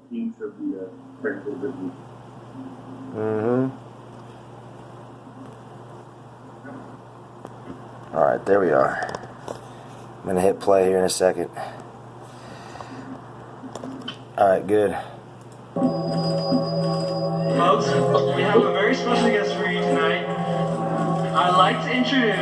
kinks of the technical business. All right, there we are. I'm gonna hit play here in a second. All right, good. Folks, we have a very special guest for you tonight. I'd like to introduce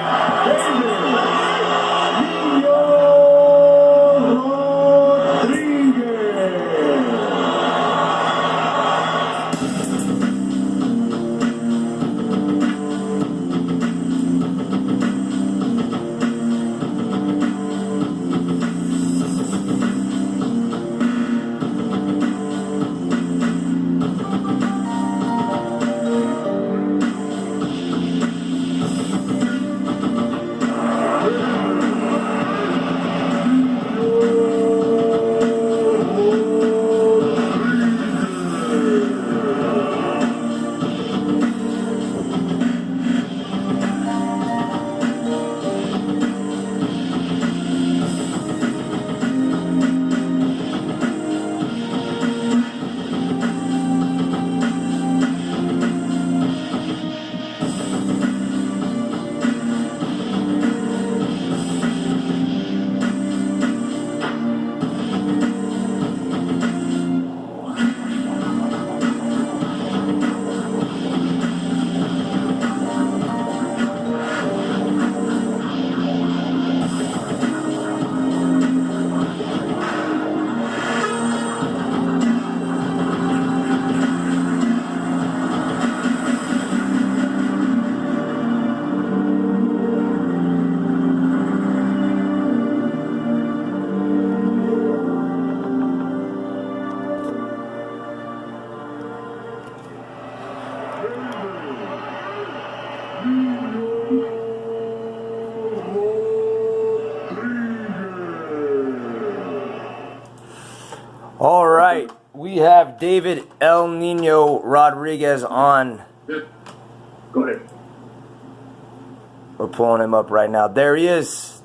All right, we have David El Nino Rodriguez on. Go ahead. We're pulling him up right now. There he is.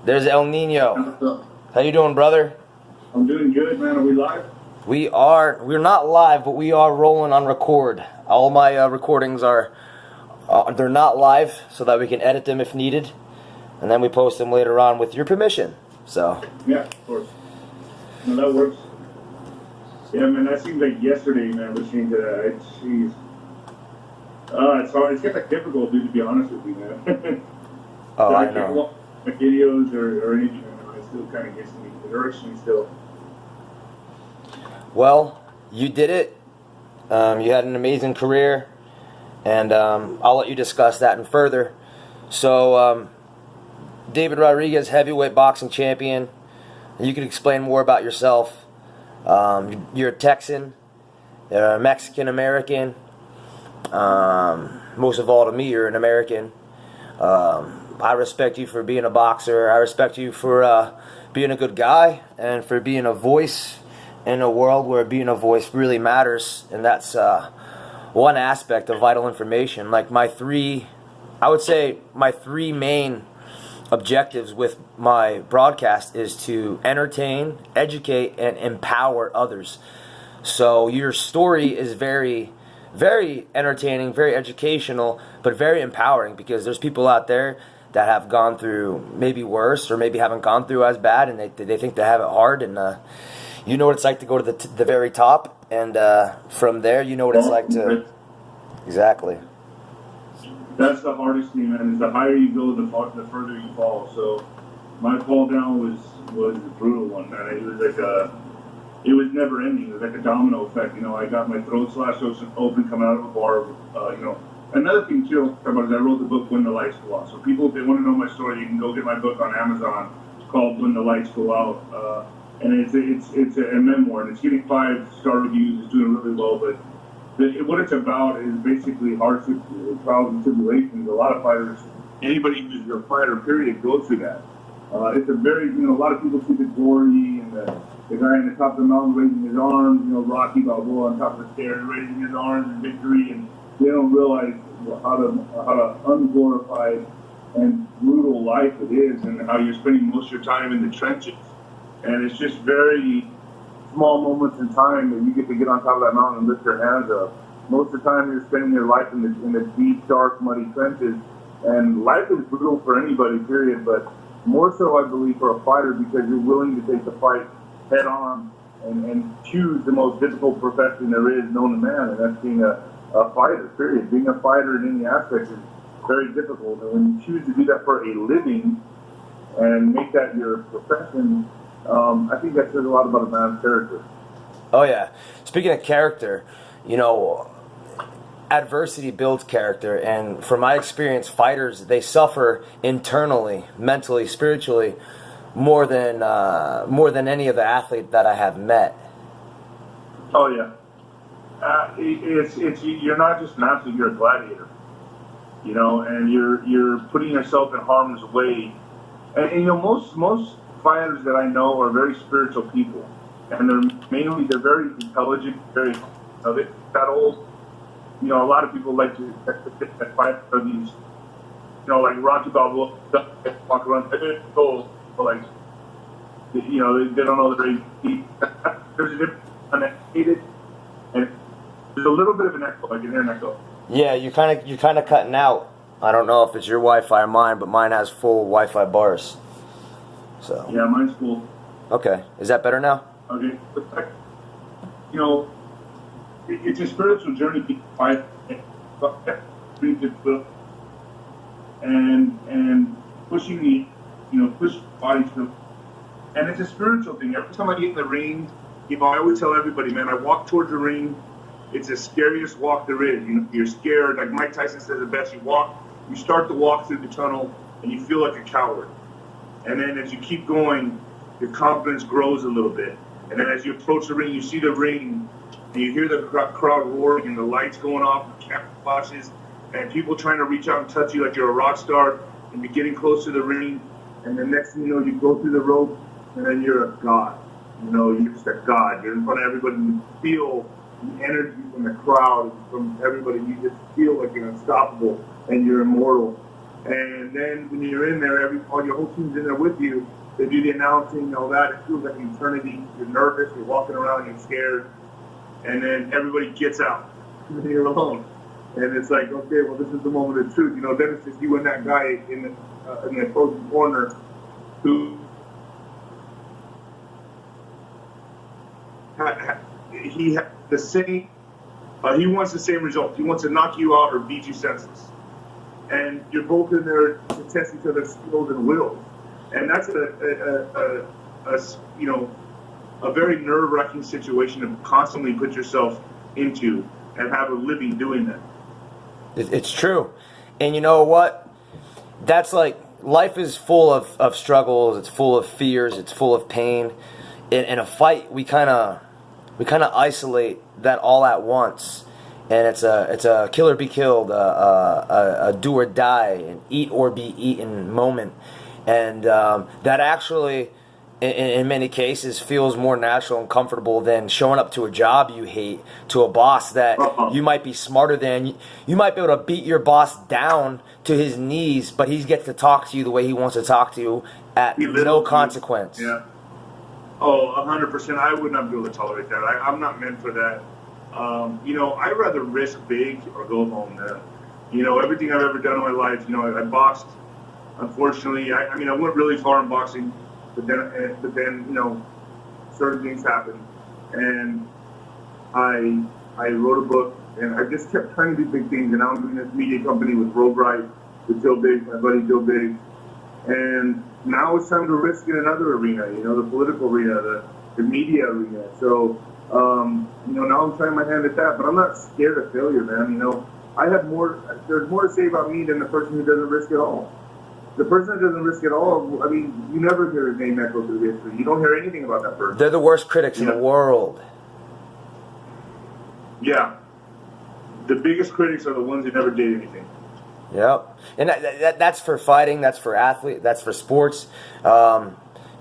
There's El Nino. How you doing, brother? I'm doing good, man. Are we live? We're not live, but we are rolling on record. All my recordings are, they're not live, so that we can edit them if needed, and then we post them later on with your permission. So. Yeah, of course. No, that works. Yeah, man, that seems like yesterday, man, listening to that. Jeez. It's hard. It's kind of difficult, dude, to be honest with you, man. Oh, so I know. My videos or anything, it still kind of gets me. It hurts me still. Well, you did it. You had an amazing career, and I'll let you discuss that and further. So, David Rodriguez, heavyweight boxing champion. You can explain more about yourself. You're a Texan, you're a Mexican American. Most of all, to me, you're an American. I respect you for being a boxer. I respect you for being a good guy and for being a voice in a world where being a voice really matters. And that's one aspect of vital information. Like my three main objectives with my broadcast is to entertain, educate, and empower others. So your story is very, very entertaining, very educational, but very empowering, because there's people out there that have gone through maybe worse or maybe haven't gone through as bad, and they think they have it hard, and you know what it's like to go to the very top, and from there you know what it's like to... Exactly. That's the hardest thing, man. Is the higher you go, the further you fall. So my fall down was a brutal one, man. It was like it was never ending. It was like a domino effect. You know, I got my throat slashed open coming out of a bar. You know, another thing too, is I wrote the book When the Lights Go Out. So people, if they want to know my story, you can go get my book on Amazon. It's called When the Lights Go Out, and it's a memoir, and it's getting 5-star reviews. It's doing really well, but what it's about is basically hardships, trials and tribulations. A lot of fighters, anybody who's a fighter, period, goes through that. It's a very, a lot of people see the glory and the guy on the top of the mountain raising his arms, Rocky Balboa on top of the stairs raising his arms in victory, and they don't realize how to unglorified and brutal life it is, and how you're spending most of your time in the trenches. And it's just very small moments in time that you get to get on top of that mountain and lift your hands up. Most of the time, you're spending your life in the deep, dark, muddy trenches, and life is brutal for anybody, period. But more so, I believe, for a fighter, because you're willing to take the fight head on and choose the most difficult profession there is known to man, and that's being a fighter, period. Being a fighter in any aspect is very difficult, and when you choose to do that for a living and make that your profession, I think that says a lot about a man's character. Oh yeah. Speaking of character, you know, adversity builds character, and from my experience, fighters, they suffer internally, mentally, spiritually, more than any other athlete that I have met. Oh yeah. It's you're not just an athlete, you're a gladiator. You know, and you're putting yourself in harm's way. And you know, most fighters that I know are very spiritual people, and they're very intelligent, very, you know, they that old. You know, a lot of people like to fight for these, you know, like Rocky Balboa, walk around, like, you know, they don't know that there's a difference uneducated, and there's a little bit of an echo. I can hear an echo. Yeah, you're kind of cutting out. I don't know if it's your Wi-Fi or mine, but mine has full Wi-Fi bars. So. Yeah, mine's full. Okay, is that better now? Okay, you know, it's a spiritual journey to fight and pushing the, you know, push body to, and it's a spiritual thing. Every time I get in the ring, you know, I always tell everybody, man, I walk towards the ring. It's the scariest walk there is. You know, you're scared. Like Mike Tyson says it best. You start to walk through the tunnel, and you feel like a coward. And then as you keep going, your confidence grows a little bit. And then as you approach the ring, you see the ring, and you hear the crowd roaring, and the lights going off, the camera flashes, and people trying to reach out and touch you like you're a rock star, and you're getting close to the ring. And the next thing you know, you go through the rope, and then you're a god. You know, you're just a god. You're in front of everybody. You feel the energy from the crowd, from everybody. You just feel like you're unstoppable and you're immortal. And then when you're in there, all your whole team's in there with you. They do the announcing, all that. It feels like an eternity. You're nervous. You're walking around. You're scared. And then everybody gets out. And then you're alone. And it's like, okay, well, this is the moment of truth. You know, then it's just you and that guy in the opposing corner who he had the same. He wants the same result. He wants to knock you out or beat you senseless. And you're both in there to test each other's skills and wills. And that's a very nerve-wracking situation to constantly put yourself into and have a living doing that. It's true. And you know what? That's like, life is full of struggles. It's full of fears. It's full of pain. In a fight, we kind of isolate that all at once. And it's a kill or be killed, a do or die, an eat or be eaten moment. And that actually, in many cases, feels more natural and comfortable than showing up to a job you hate, to a boss that you might be smarter than. You might be able to beat your boss down to his knees, but he gets to talk to you the way he wants to talk to you at no consequence. Yeah. Oh, 100%. I would not be able to tolerate that. I'm not meant for that. You know, I'd rather risk big or go home now. You know, everything I've ever done in my life, you know, I boxed. Unfortunately, I went really far in boxing, but then, you know, certain things happened. And I wrote a book, and I just kept trying to do big things. And now I'm doing this media company with Road Right, with Joe Biggs, my buddy Joe Biggs. And now it's time to risk in another arena, you know, the political arena, the media arena. So, you know, now I'm trying my hand at that, but I'm not scared of failure, man. You know, there's more to say about me than the person who doesn't risk at all. The person that doesn't risk at all, I mean, you never hear his name echo through history. You don't hear anything about that person. They're the worst critics in the world. Yeah. The biggest critics are the ones who never did anything. Yep. And that's for fighting, that's for athlete, that's for sports.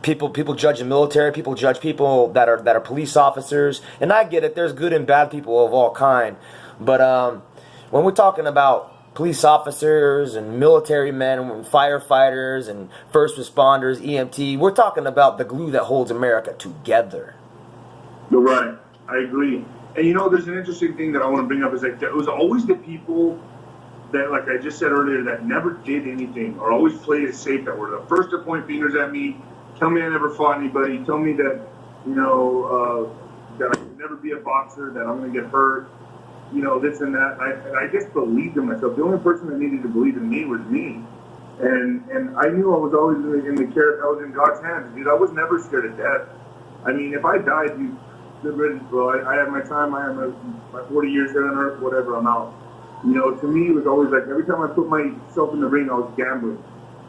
People judge the military, people judge people that are police officers, and I get it, there's good and bad people of all kind. But when we're talking about police officers and military men and firefighters and first responders, EMT, we're talking about the glue that holds America together. You're right. I agree. And there's an interesting thing that I want to bring up is like it was always the people that, like I just said earlier, that never did anything or always played it safe, that were the first to point fingers at me, tell me I never fought anybody, tell me that, that I could never be a boxer, that I'm going to get hurt, this and that. I just believed in myself. The only person that needed to believe in me was me. And I knew I was always in the care, I was in God's hands, dude. I was never scared of death. I mean, if I died, bro, I had my time, I had my 40 years here on earth, whatever, I'm out. To me, it was always like every time I put myself in the ring, I was gambling,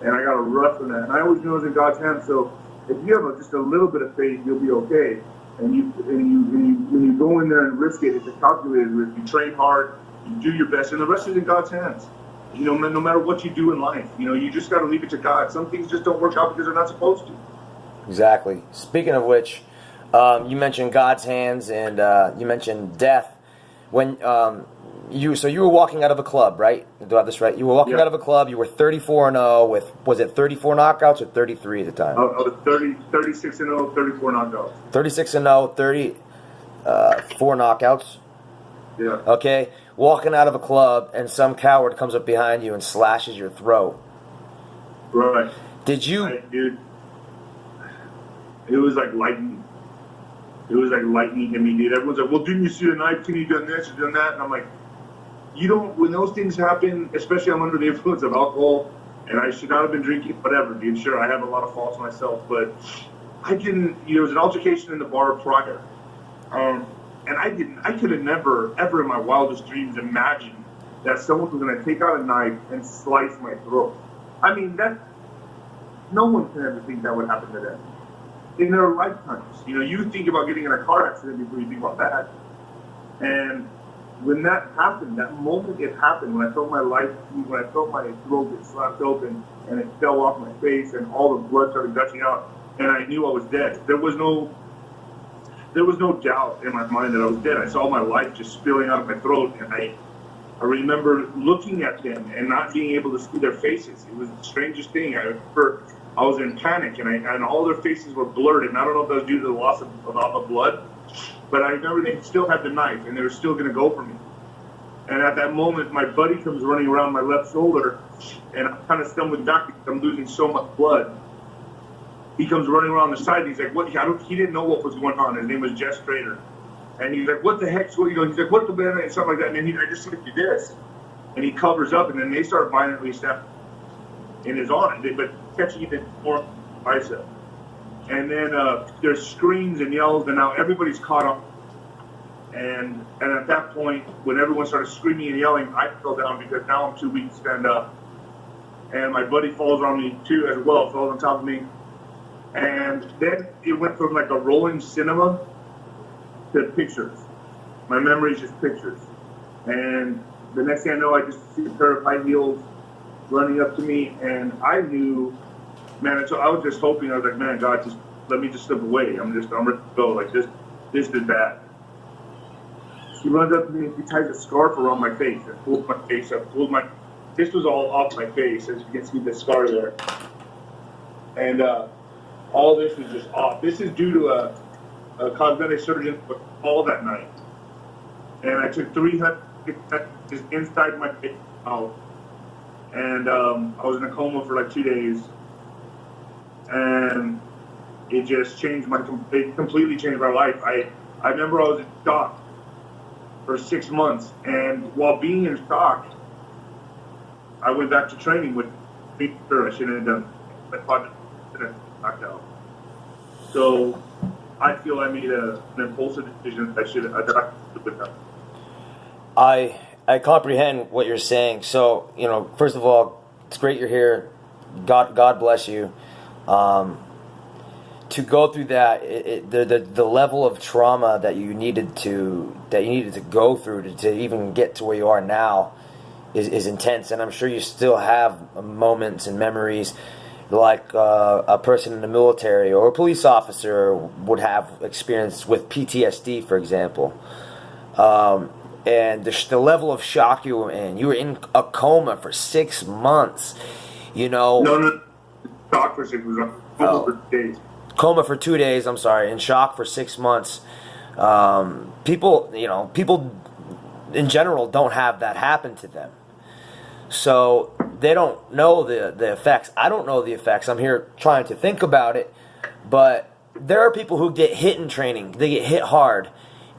and I got a rush on that. And I always knew I was in God's hands. So if you have just a little bit of faith, you'll be okay. And when you go in there and risk it, it's a calculated risk. You train hard, you do your best, and the rest is in God's hands. No matter what you do in life, you just got to leave it to God. Some things just don't work out because they're not supposed to. Exactly. Speaking of which, you mentioned God's hands, and you mentioned death. When you were walking out of a club, right? Do I have this right? You were walking out of a club. You were 34-0 with, was it 34 knockouts or 33 at the time? I was 36-0, 34 knockouts. 36-0, 34 knockouts. Yeah. Okay. Walking out of a club, and some coward comes up behind you and slashes your throat. Right. Dude, it was like lightning. It was like lightning to me, dude. Everyone's like, well, didn't you see the knife? Can you done this or done that? And I'm like, when those things happen, especially I'm under the influence of alcohol, and I should not have been drinking, whatever, dude. Sure, I have a lot of faults myself, but I didn't, there was an altercation in the bar prior. And I could have never, ever in my wildest dreams imagined that someone was going to take out a knife and slice my throat. I mean, no one can ever think that would happen to them in their lifetimes. You think about getting in a car accident before you think about that. And when that happened, that moment it happened, when I felt my throat get slapped open and it fell off my face and all the blood started gushing out, and I knew I was dead. There was no doubt in my mind that I was dead. I saw my life just spilling out of my throat, and I remember looking at them and not being able to see their faces. It was the strangest thing. I remember I was in panic, and all their faces were blurred, and I don't know if that was due to the loss of blood, but I remember they still had the knife, and they were still going to go for me. And at that moment, my buddy comes running around my left shoulder, and I'm kind of stumbling back because I'm losing so much blood. He comes running around the side, and he's like, "What?" He didn't know what was going on. His name was Jess Trader. And he's like, "What the heck's what?" He's like, "What the banana?" and something like that. And then I just see this. And he covers up, and then they start violently stabbing in his arm, but catching it more bicep. And then there's screams and yells, and now everybody's caught up. And at that point, when everyone started screaming and yelling, I fell down because now I'm too weak to stand up. And my buddy falls on me too as well, falls on top of me. And then it went from like a rolling cinema to pictures. My memory is just pictures. And the next thing I know, I just see a pair of high heels running up to me, and I knew, man. So I was just hoping. I was like, man, God, just let me just slip away. I'm ready to go. Like this is bad. She runs up to me and she ties a scarf around my face and pulls my face up. This was all off my face, as you can see the scar there. And all this was just off. This is due to a cosmetic surgeon all that night. And I took 300 just inside my face out. And I was in a coma for like 2 days. And it just changed it completely changed my life. I remember I was in shock for 6 months. And while being in shock, I went back to training with sure I shouldn't have done it. I thought I should have knocked out. So I feel I made an impulsive decision that I should have done. I comprehend what you're saying. So, first of all, it's great you're here. God bless you. To go through that, the level of trauma that you needed to go through to even get to where you are now is intense, and I'm sure you still have moments and memories like a person in the military or a police officer would have experience with PTSD, for example. And the level of shock you were in. You were in a coma for 6 months. No, shock for 6 months. For days. Coma for 2 days, I'm sorry, in shock for 6 months. People in general don't have that happen to them. So they don't know the effects. I don't know the effects. I'm here trying to think about it. But there are people who get hit in training. They get hit hard,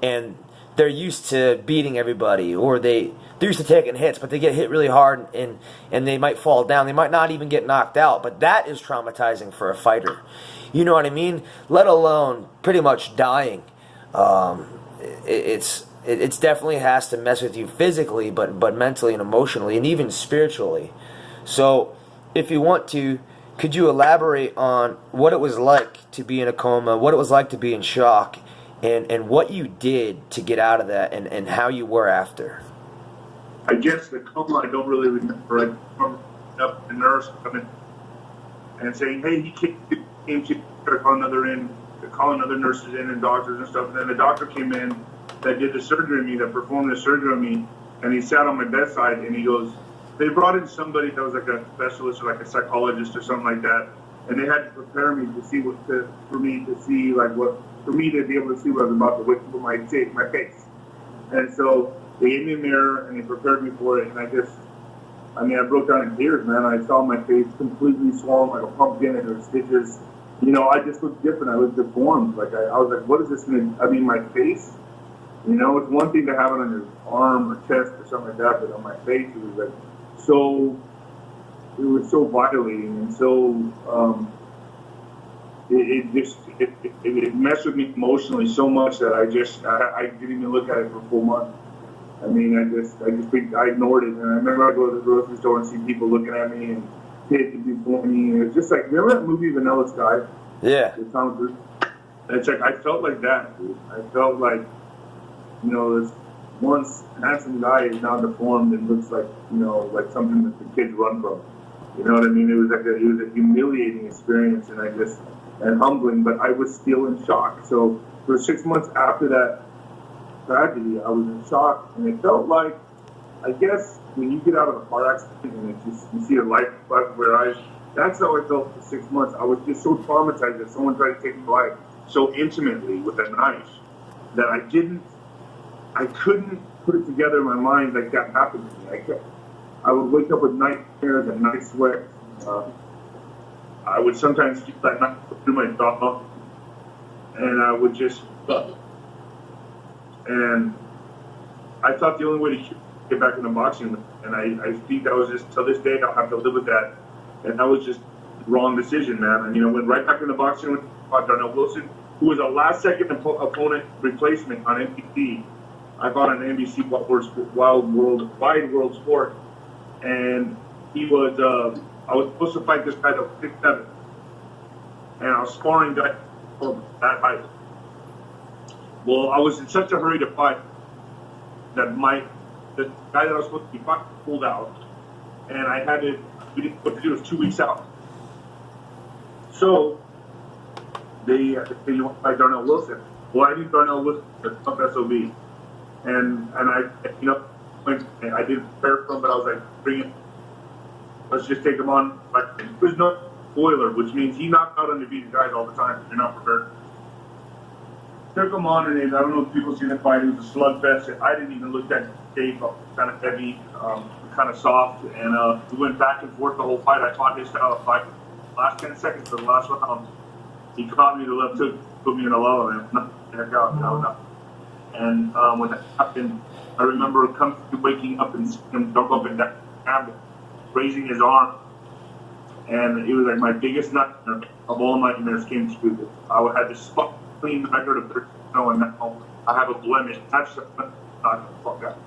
and they're used to beating everybody, or they're used to taking hits, but they get hit really hard, and they might fall down. They might not even get knocked out, but that is traumatizing for a fighter. You know what I mean? Let alone pretty much dying. It's definitely has to mess with you physically, but mentally and emotionally, and even spiritually. So, if you want to, could you elaborate on what it was like to be in a coma, what it was like to be in shock, and what you did to get out of that, and how you were after? I guess the coma I don't really remember. I remember up the nurse coming and saying, "Hey, he came to call another nurses in and doctors and stuff." And then the doctor came in that did the surgery on me, that performed the surgery on me, and he sat on my bedside and he goes, they brought in somebody that was like a specialist or like a psychologist or something like that, and they had to prepare me to see for me to be able to see what I was about to witness with my face. And so they gave me a mirror and they prepared me for it, and I broke down in tears, man. I saw my face completely swollen like a pumpkin, and there were stitches. I just looked different. I was deformed. Like I was like, what is this my face? It's one thing to have it on your arm or chest or something like that, but on my face, it was so violating, and so it messed with me emotionally so much that I didn't even look at it for a full month. I ignored it, and I remember I go to the grocery store and see people looking at me and kids before me, and it's just like, remember that movie Vanilla Sky? Yeah. With Tom Cruise? It's like, I felt like that, dude. I felt like, this once handsome guy is now deformed and looks like, like something that the kids run from. You know what I mean? It was a humiliating experience, and humbling, but I was still in shock. So for 6 months after that tragedy, I was in shock, and it felt like, I guess, when you get out of a car accident and you see a light before your eyes, that's how I felt for 6 months. I was just so traumatized that someone tried to take my life so intimately with a knife that I couldn't put it together in my mind like that happened to me. I would wake up with nightmares and night sweats. I would sometimes keep that knife through my jaw, and I would just, and I thought the only way to get back into boxing, and I think that was just, till this day, I'll have to live with that. And that was just the wrong decision, man. And, went right back into boxing with Darnell Wilson, who was a last-second opponent replacement on NBC. I fought on NBC Wide World Sport, and he was, I was supposed to fight this guy that was 6'7", and I was sparring guy that height. Well, I was in such a hurry to fight that the guy that I was supposed to be fighting pulled out, and we didn't know what to do. It was 2 weeks out. So they said, you want to fight Darnell Wilson? Well, I knew Darnell Wilson was a tough SOB. And I didn't prepare for him, but I was like, bring it. Let's just take him on. But it was no spoiler, which means he knocked out undefeated guys all the time. You're not prepared. Took him on, and I don't know if people see the fight. It was a slugfest. I didn't even look that shape. Kind of heavy, kind of soft, and we went back and forth the whole fight. I fought his style of fight. Last 10 seconds of the last round, he caught me to the left hook, put me in a lull, and knocked the heck out. And when that happened, I remember waking up and seeing him jump up and down, raising his arm. And it was like my biggest nightmare of all nightmares came true. I had this clean record of 13-0, and now I have a blemish. That's the fuck out.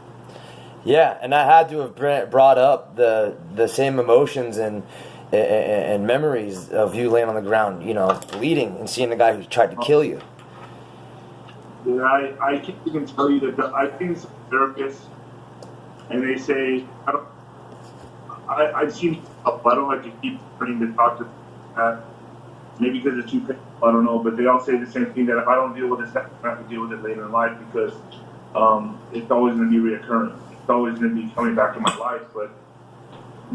Yeah, and I had to have brought up the same emotions and memories of you laying on the ground, bleeding, and seeing the guy who tried to kill you. Yeah, I can't even tell you that I've seen some therapists, and they say, I've seen, I don't like to keep turning to talk to that. Maybe because it's too painful, I don't know, but they all say the same thing, that if I don't deal with this, I have to deal with it later in life, because it's always going to be reoccurring. It's always going to be coming back to my life. But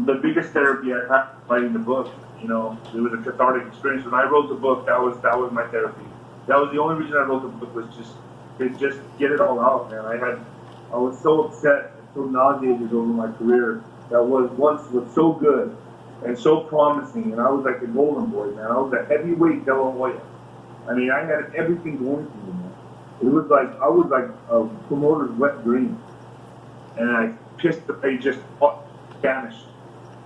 the biggest therapy I had writing the book, it was a cathartic experience. When I wrote the book, that was my therapy. That was the only reason I wrote the book, was just to just get it all out, man. I was so upset and so nauseated over my career that was so good and so promising, and I was like the golden boy, man. I was a heavyweight De La Hoya. I mean, I had everything going for me, man. It was like I was like a promoter's wet dream, and I just vanished.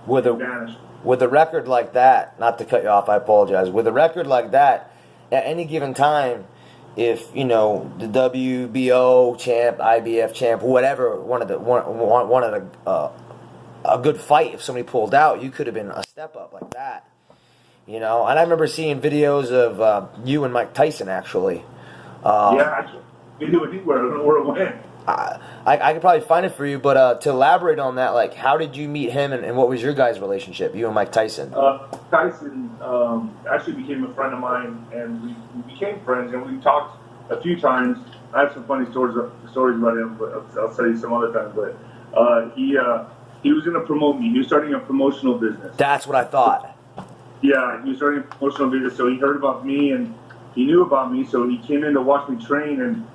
With Vanished. a record like that, not to cut you off, I apologize. With a record like that, at any given time, if the WBO champ, IBF champ, whatever, wanted a good fight, if somebody pulled out, you could have been a step up like that. And I remember seeing videos of you and Mike Tyson actually. Yeah, we do it anywhere. I don't know where it went. I could probably find it for you, but to elaborate on that, like, how did you meet him, and what was your guys' relationship, you and Mike Tyson? Tyson actually became a friend of mine, and we became friends, and we talked a few times. I have some funny stories about him, but I'll tell you some other time. But he was going to promote me. He was starting a promotional business. That's what I thought. Yeah, he was starting a promotional business, so he heard about me, and he knew about me, so he came in to watch me train, and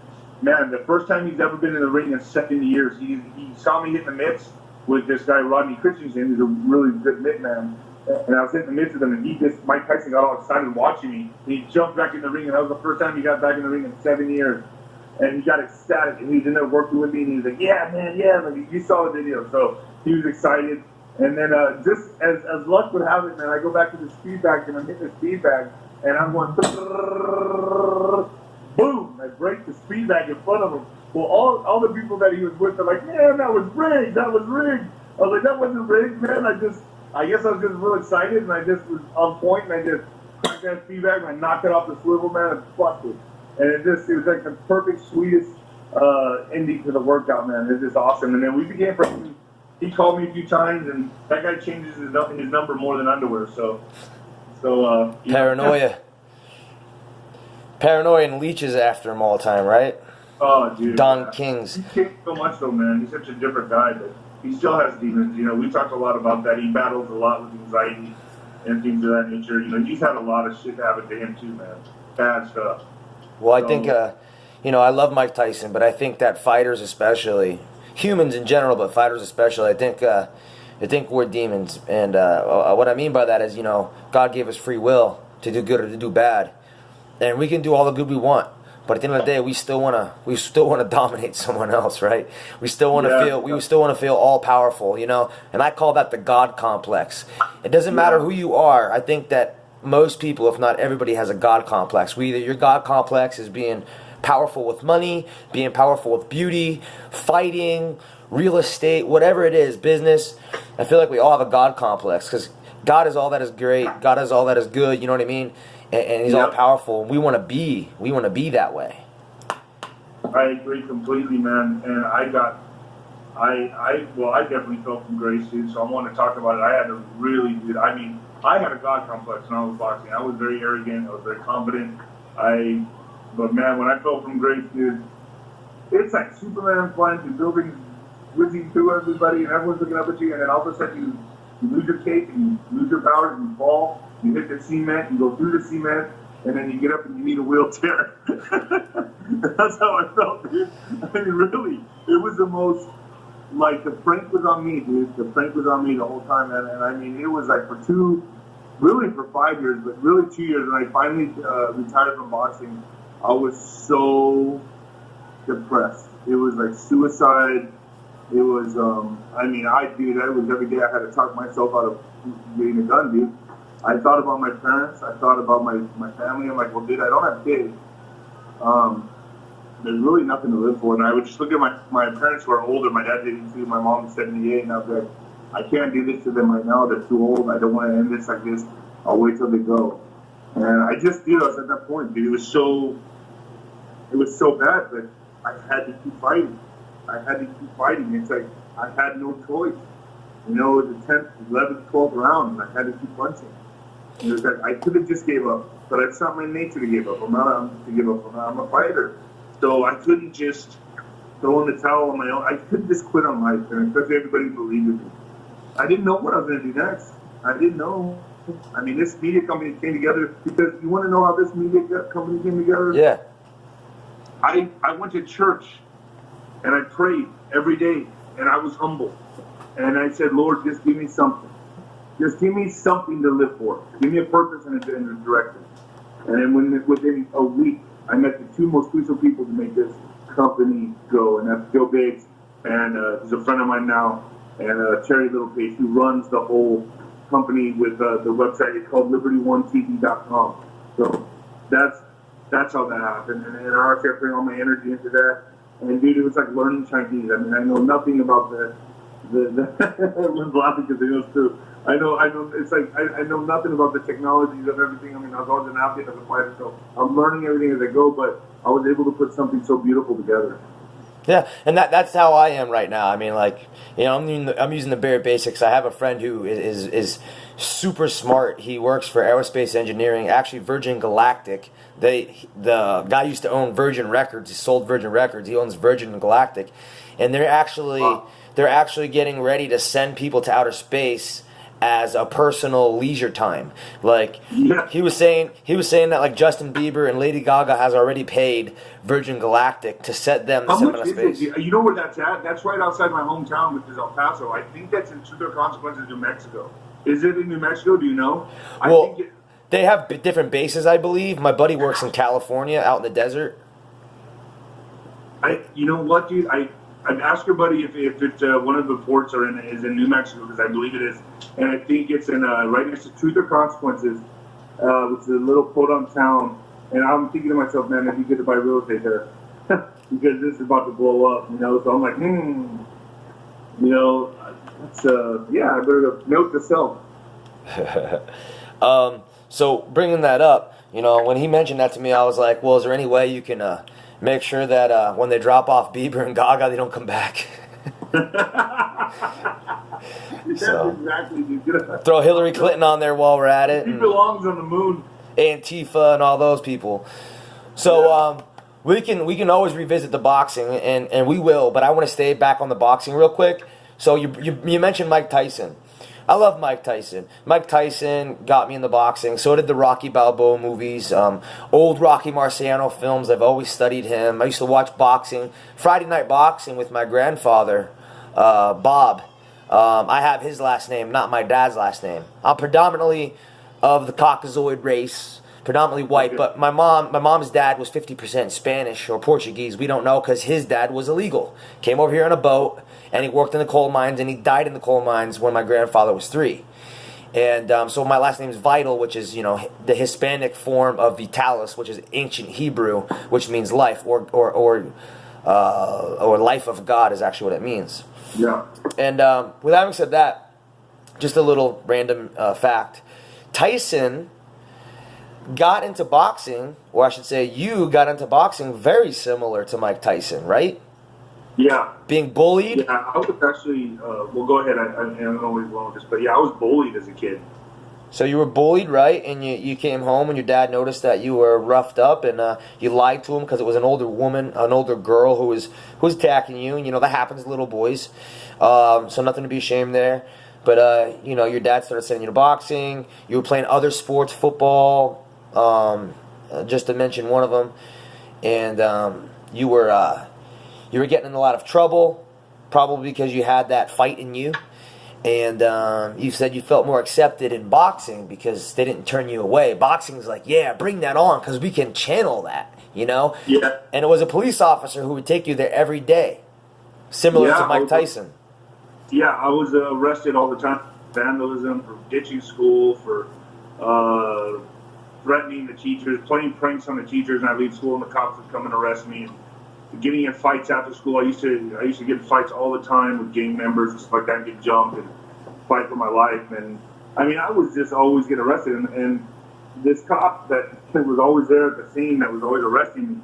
man, the first time he's ever been in the ring in 7 years, he saw me hit the mitts with this guy, Rodney Christensen, who's a really good mitt man. And I was hitting the mitts with him, and Mike Tyson got all excited watching me. And he jumped back in the ring, and that was the first time he got back in the ring in 7 years. And he got ecstatic, and he was in there working with me, and he was like, yeah, man, yeah. Like, you saw the video, so he was excited. And then just as luck would have it, man, I go back to the speed bag, and I'm hitting the speed bag, and I'm going, boom! I break the speed bag in front of him. Well, all the people that he was with are like, man, that was rigged. That was rigged. I was like, that wasn't rigged, man. I guess I was just real excited, and I just was on point, and I just cracked that speed bag, and I knocked it off the swivel, man, and busted. And it was like the perfect, sweetest ending to the workout, man. It was just awesome. And then we became friends. He called me a few times, and that guy changes his number more than underwear. So Paranoia. Paranoia and leeches after him all the time, right? Oh, dude. Don Kings. He changed so much, though, man. He's such a different guy, but he still has demons. We talked a lot about that. He battles a lot with anxiety and things of that nature. He's had a lot of shit happen to him, too, man. Bad stuff. Well, I think, I love Mike Tyson, but I think that fighters especially, humans in general, but fighters especially, I think we're demons. And what I mean by that is, God gave us free will to do good or to do bad. And we can do all the good we want, but at the end of the day, we still want to dominate someone else, right? We still want to feel all powerful, And I call that the God complex. It doesn't matter who you are. I think that most people, if not everybody, has a God complex. Your God complex is being powerful with money, being powerful with beauty, fighting, real estate, whatever it is, business. I feel like we all have a God complex because God is all that is great. God is all that is good. You know what I mean? And he's all powerful. We want to be that way. I agree completely, man. And I definitely fell from grace, dude. So I want to talk about it. I had a God complex when I was boxing. I was very arrogant. I was very confident. But man, when I fell from grace, dude, it's like Superman flying through buildings, whizzing through everybody, and everyone's looking up at you, and then all of a sudden you lose your cape, and you lose your powers, and you fall. You hit the cement, you go through the cement, and then you get up and you need a wheelchair. That's how I felt, dude. I mean, really, it was the most, like, the prank was on me, dude. The prank was on me the whole time, man. And I mean, it was like for 5 years, but really 2 years, when I finally retired from boxing, I was so depressed. It was like suicide. It was, that was every day I had to talk myself out of getting it done, dude. I thought about my parents. I thought about my family. I'm like, well, dude, I don't have kids. There's really nothing to live for. And I would just look at my parents who are older. My dad's 82. My mom's 78. And I was like, I can't do this to them right now. They're too old. I don't want to end this like this. I'll wait till they go. And I just, I was at that point, dude. It was so bad, but I had to keep fighting. It's like I had no choice. It was the 10th, 11th, 12th round, and I had to keep punching. It was like I could have just gave up, but it's not my nature to give up. I'm a fighter. So I couldn't just throw in the towel on my own. I couldn't just quit on life, and especially everybody believed in me. I didn't know what I was going to do next. I didn't know. I mean, this media company came together because you want to know how this media company came together? Yeah. I went to church and I prayed every day and I was humble. And I said, Lord, just give me something. Just give me something to live for. Give me a purpose and a direction. And then within a week, I met the two most crucial people to make this company go. And that's Joe Biggs, and he's a friend of mine now, and Terry Littlepage, who runs the whole company with the website. It's called LibertyOneTV.com. So that's how that happened. And I kept putting all my energy into that. And dude, it was like learning Chinese. I mean, I know nothing about everyone's laughing because they know it's true. I know. It's like I know nothing about the technologies of everything. I mean, I was always an athlete as a fighter, so I'm learning everything as I go. But I was able to put something so beautiful together. Yeah, and that's how I am right now. I mean, like, you know, I'm using the bare basics. I have a friend who is super smart. He works for aerospace engineering, actually Virgin Galactic. The guy used to own Virgin Records. He sold Virgin Records. He owns Virgin Galactic, and they're actually getting ready to send people to outer space as a personal leisure time. Like, yeah. he was saying that like Justin Bieber and Lady Gaga has already paid Virgin Galactic to set them How much to is space. it? You know where that's at? That's right outside my hometown, which is El Paso. I think that's in Truth or Consequences, New Mexico. Is it in New Mexico? Do you know? Well, they have different bases, I believe. My buddy works in California, out in the desert. You know what, dude? I'd ask your buddy if it's one of the ports is in New Mexico, because I believe it is, and I think it's in right next to Truth or Consequences, which is a little podunk town. And I'm thinking to myself, man, it'd be good to buy real estate there because this is about to blow up, you know. So I'm like, you know, that's I better note to self. So bringing that up, you know, when he mentioned that to me, I was like, well, is there any way you can make sure that when they drop off Bieber and Gaga, they don't come back? So, exactly. throw Hillary Clinton on there while we're at it. He belongs on the moon. Antifa and all those people. So we can always revisit the boxing, and we will. But I want to stay back on the boxing real quick. So you mentioned Mike Tyson. I love Mike Tyson. Mike Tyson got me into boxing. So did the Rocky Balboa movies, old Rocky Marciano films. I've always studied him. I used to watch boxing, Friday night boxing with my grandfather, Bob. I have his last name, not my dad's last name. I'm predominantly of the Caucasoid race, predominantly white, Okay. but my mom's dad was 50% Spanish or Portuguese. We don't know because his dad was illegal. Came over here on a boat, and he worked in the coal mines, and he died in the coal mines when my grandfather was 3. And so my last name is Vidal, which is, you know, the Hispanic form of Vitalis, which is ancient Hebrew, which means life, or life of God is actually what it means. Yeah. And with having said that, just a little random fact. Tyson got into boxing, or I should say you got into boxing very similar to Mike Tyson, right? Yeah. Being bullied? Yeah, I was actually, well, go ahead. I don't know where you're going with this, but yeah, I was bullied as a kid. So you were bullied, right? And you came home and your dad noticed that you were roughed up, and you lied to him because it was an older woman, an older girl who was attacking you. And, you know, that happens to little boys. So nothing to be ashamed there. But, you know, your dad started sending you to boxing. You were playing other sports, football, just to mention one of them. And you were getting in a lot of trouble, probably because you had that fight in you. And you said you felt more accepted in boxing because they didn't turn you away. Boxing's like, yeah, bring that on because we can channel that, you know? Yeah. And it was a police officer who would take you there every day, similar to Mike Tyson. Yeah, I was arrested all the time. Vandalism, for ditching school, for threatening the teachers, playing pranks on the teachers, and I'd leave school and the cops would come and arrest me. And getting in fights after school. I used to get in fights all the time with gang members and stuff like that, and get jumped and fight for my life. And I mean, I was just always getting arrested. And this cop that was always there at the scene, that was always arresting me,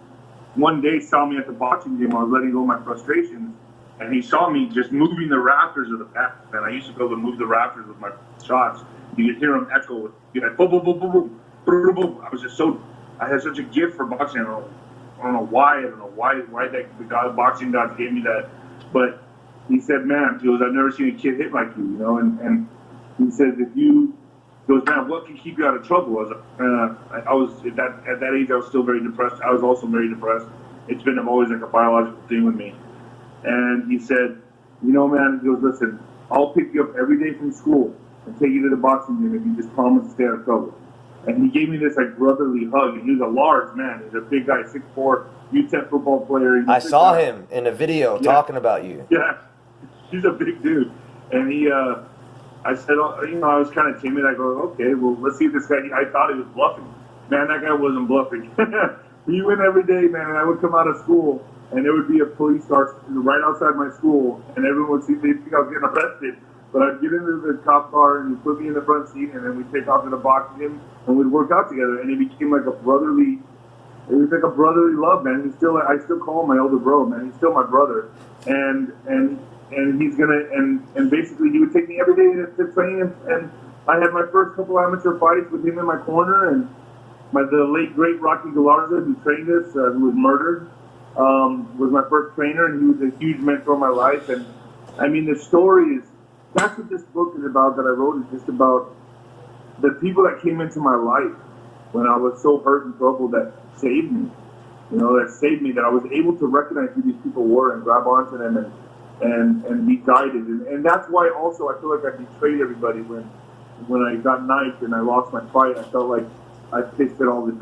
one day saw me at the boxing gym. I was letting go of my frustrations, and he saw me just moving the rafters of the path. And I used to be able to move the rafters with my shots. You could hear them echo. You'd like boom, boom, boom, boom, boom, boom, boom. I had such a gift for boxing. I don't know why. I don't know why the guy, boxing god, gave me that. But he said, man, he goes, I've never seen a kid hit like you, you know. And he says, he goes, man, what can keep you out of trouble? I was at that age. I was still very depressed. I was also very depressed. it's been always like a biological thing with me. And he said, you know, man, he goes, listen, I'll pick you up every day from school and take you to the boxing gym if you just promise to stay out of trouble. And he gave me this like brotherly hug. And he was a large man. He's a big guy, 6'4", UTEP football player. I saw him in a video talking about you. Yeah, he's a big dude. And I said, oh, you know, I was kind of timid. I go, okay, well, let's see if this guy. I thought he was bluffing. Man, that guy wasn't bluffing. He went every day, man. And I would come out of school, and there would be a police car right outside my school, and everyone would see me think I was getting arrested. But I'd get into the cop car, and he'd put me in the front seat, and then we'd take off to the boxing gym, and we'd work out together. And it became like a brotherly. It was like a brotherly love, man. I still call him my older bro, man. He's still my brother, and he's gonna and basically he would take me every day to train, and I had my first couple amateur fights with him in my corner, and the late great Rocky Galarza, who trained us, who was murdered, was my first trainer, and he was a huge mentor in my life. And I mean, the story is that's what this book is about that I wrote, is just about the people that came into my life when I was so hurt and troubled that saved me. You know, that saved me, that I was able to recognize who these people were and grab onto them and be guided. And that's why also I feel like I betrayed everybody when I got knifed and I lost my fight. I felt like I pissed it all the drink.